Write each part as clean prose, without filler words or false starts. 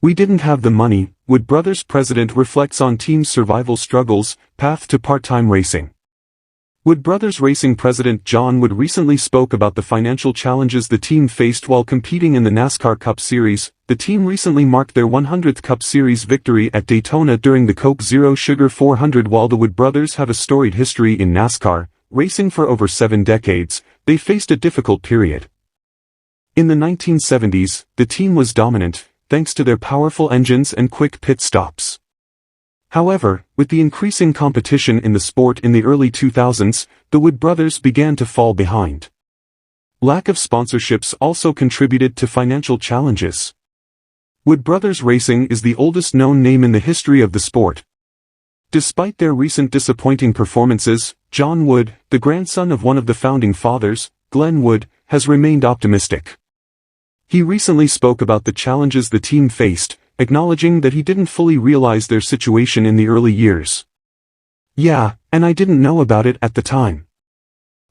We didn't have the money. Wood Brothers president reflects on team's survival struggles, path to part-time racing. Wood Brothers Racing president Jon Wood recently spoke about the financial challenges the team faced while competing in the NASCAR Cup Series. The team recently marked their 100th Cup Series victory at Daytona during the Coke Zero Sugar 400. While the Wood brothers have a storied history in NASCAR, racing for over 7 decades, they faced a difficult period. In the 1970s, the team was dominant, thanks to their powerful engines and quick pit stops. However, with the increasing competition in the sport in the early 2000s, the Wood brothers began to fall behind. Lack of sponsorships also contributed to financial challenges. Wood Brothers Racing is the oldest known name in the history of the sport. Despite their recent disappointing performances, Jon Wood, the grandson of one of the founding fathers, Glen Wood, has remained optimistic. He recently spoke about the challenges the team faced, acknowledging that he didn't fully realize their situation in the early years. "Yeah, and I didn't know about it at the time.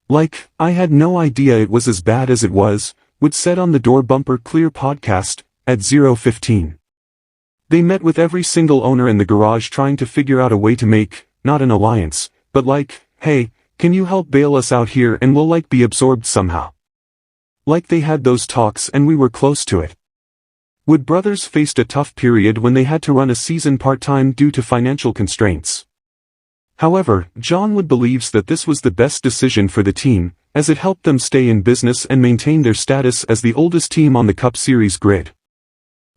Like, I had no idea it was as bad as it was," Wood said on the Door Bumper Clear podcast, at 0:15. They met with every single owner in the garage trying to figure out a way to make, not an alliance, but like, "Hey, can you help bail us out here and we'll be absorbed somehow." Like they had those talks and we were close to it. Wood brothers faced a tough period when they had to run a season part-time due to financial constraints. However, Jon Wood believes that this was the best decision for the team, as it helped them stay in business and maintain their status as the oldest team on the Cup Series grid.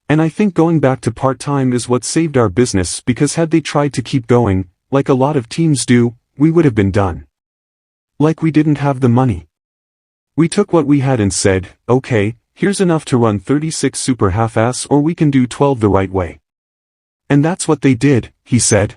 "And I think going back to part-time is what saved our business, because had they tried to keep going, like a lot of teams do, we would have been done. Like we didn't have the money. We took what we had and said, okay, here's enough to run 36 super half-ass, or we can do 12 the right way. And that's what they did," he said.